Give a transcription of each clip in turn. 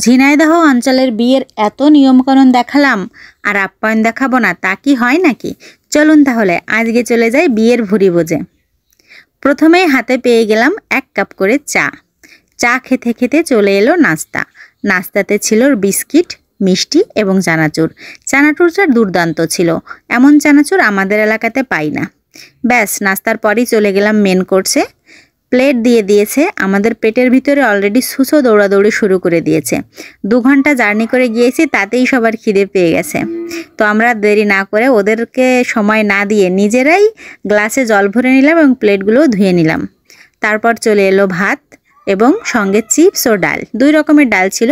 ঝিনাইদহ অঞ্চলের বিয়ের এত নিয়মকানুন দেখালাম আর আপ্যায়ন দেখাবো না, তা কি হয় নাকি? চলুন তাহলে আজকে চলে যাই বিয়ের ভুরিভোজে। প্রথমেই হাতে পেয়ে গেলাম 1 কাপ করে চা। চা খেতে খেতে চলে এলো নাস্তা। নাস্তাতে ছিল বিস্কিট, মিষ্টি এবং চানাচুর। চানাচুরটা দুর্দান্ত ছিল, এমন চানাচুর আমাদের এলাকাতে পাই না। ব্যাস, নাস্তার পরই চলে গেলাম মেন কোর্সে। প্লেট দিয়ে দিয়েছে, আমাদের পেটের ভিতরে অলরেডি সুসো দৌড়াদৌড়ি শুরু করে দিয়েছে। 2 ঘন্টা জার্নি করে গিয়েছি, তাতেই সবার খিদে পেয়ে গেছে। তো আমরা দেরি না করে, ওদেরকে সময় না দিয়ে নিজেরাই গ্লাসে জল ভরে নিলাম এবং প্লেটগুলো ধুয়ে নিলাম। তারপর চলে এলো ভাত এবং সঙ্গে চিপস ও ডাল। 2 রকমের ডাল ছিল।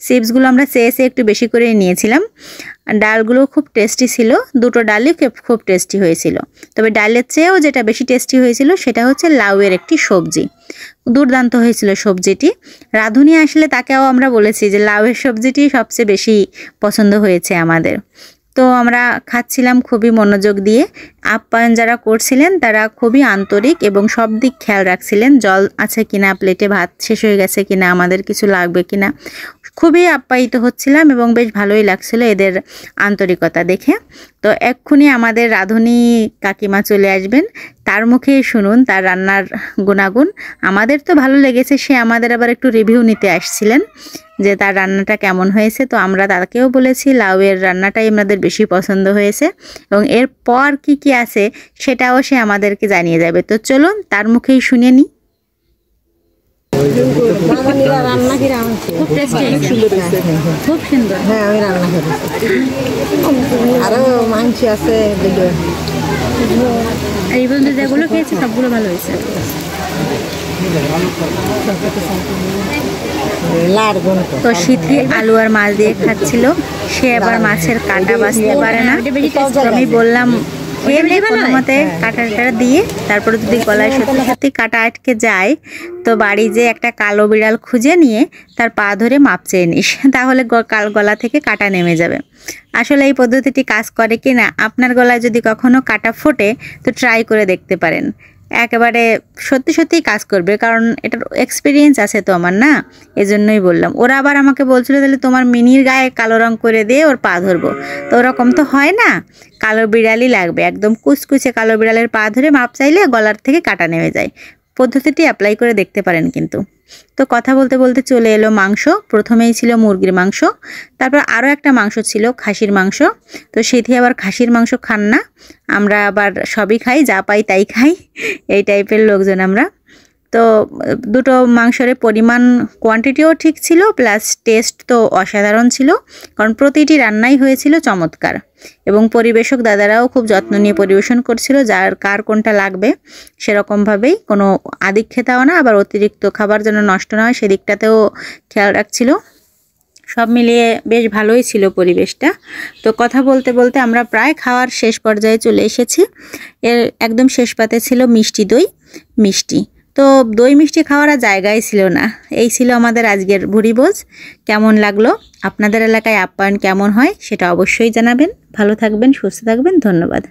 চিপসগুলো আমরা চেয়ে একটু বেশি করে নিয়েছিলাম। ডালগুলো খুব টেস্টি ছিল, 2টো ডালই খুব টেস্টি হয়েছিল। তবে ডালের চেয়েও যেটা বেশি টেস্টি হয়েছিল সেটা হচ্ছে লাউয়ের একটি সবজি। দুর্দান্ত হয়েছিল সবজিটি। রাঁধুনি আসলে তাকেও আমরা বলেছি যে লাউয়ের সবজিটি সবচেয়ে বেশি পছন্দ হয়েছে আমাদের। তো আমরা খাচ্ছিলাম খুবই মনোযোগ দিয়ে। আপ্যায়ন যারা করছিলেন তারা খুবই আন্তরিক এবং সব দিক খেয়াল রাখছিলেন, জল আছে কিনা, প্লেটে ভাত শেষ হয়ে গেছে কিনা, আমাদের কিছু লাগবে কিনা। খুবই আপ্যায়িত হচ্ছিলাম এবং বেশ ভালোই লাগছিল এদের আন্তরিকতা দেখে। তো এক্ষুনি আমাদের রাঁধুনি কাকিমা চলে আসবেন, তার মুখে শুনুন তার রান্নার গুণাগুণ। আমাদের তো ভালো লেগেছে, সে আমাদের আবার একটু রিভিউ নিতে আসছিলেন যে তার রান্নাটা কেমন হয়েছে। তো আমরা তাকেও বলেছি লাউয়ের রান্নাটাই আমাদের বেশি পছন্দ হয়েছে এবং এরপর কি কি আছে সেটাও সে আমাদেরকে জানিয়ে যাবে। তো চলুন তার মুখেই শুনে নিই। খুব টেস্টি, খুব সুন্দর। হ্যাঁ, আমি রান্না করেছি। আরো মাংস আছে, এই পর্যন্ত যেগুলো খেয়েছি সবগুলো ভালো হয়েছে। তো শীতে আলু আর মাছ দিয়ে খাচ্ছিল, সে আবার মাছের কাঁটা বাছতে পারে না। আমি বললাম কোনো মতে কাঁটাটা দিয়ে, তারপরে যদি গলায় সত্যি সত্যি কাঁটা আটকে যায় তো বাড়ি যে একটা কালো বিড়াল খুঁজে নিয়ে তার পা ধরে মাপ চেয়ে নিস, তাহলে গলা থেকে কাঁটা নেমে যাবে। আসলে এই পদ্ধতিটি কাজ করে কি না, আপনার গলায় যদি কখনো কাঁটা ফোটে তো ট্রাই করে দেখতে পারেন। একেবারে সত্যি সত্যিই কাজ করবে, কারণ এটার এক্সপিরিয়েন্স আছে তো আমার, না এজন্যই বললাম। ওরা আবার আমাকে বলছিল তাহলে তোমার মিনির গায়ে কালো রং করে দিয়ে ওর পা ধরবো, তো ওরকম তো হয় না, কালো বিড়ালই লাগবে। একদম কুচকুচে কালো বিড়ালের পা ধরে মাপ চাইলে গলার থেকে কাটা নেমে যায়। পদ্ধতিটি অ্যাপ্লাই করে দেখতে পারেন কিন্তু। তো কথা বলতে বলতে চলে এলো মাংস। প্রথমেই ছিল মুরগির মাংস, তারপর আরও একটা মাংস ছিল খাসির মাংস। তো সেটি আবার খাসির মাংস খান না, আমরা আবার সবই খাই, যা পাই তাই খাই, এই টাইপের লোকজন আমরা। তো দুটো মাংসের পরিমাণ কোয়ান্টিটিও ঠিক ছিল, প্লাস টেস্ট তো অসাধারণ ছিল, কারণ প্রতিটি রান্নাই হয়েছিল চমৎকার এবং পরিবেশক দাদারাও খুব যত্ন নিয়ে পরিবেশন করছিল, যার কার কোনটা লাগবে সেরকমভাবেই, কোনো আদিক্ষেতাও না, আবার অতিরিক্ত খাবার যেন নষ্ট না হয় সেদিকটাতেও খেয়াল রাখছিল। সব মিলিয়ে বেশ ভালোই ছিল পরিবেশটা। তো কথা বলতে বলতে আমরা প্রায় খাওয়ার শেষ পর্যায়ে চলে এসেছি। এর একদম শেষ পাতে ছিল মিষ্টি দই মিষ্টি। তো দই মিষ্টি খাওয়ার জায়গায় ছিল না। এই ছিল আমাদের আজকের ভুরিভোজ। কেমন লাগলো, আপনাদের এলাকায় আপ্যায়ন কেমন হয় সেটা অবশ্যই জানাবেন। ভালো থাকবেন, সুস্থ থাকবেন, ধন্যবাদ।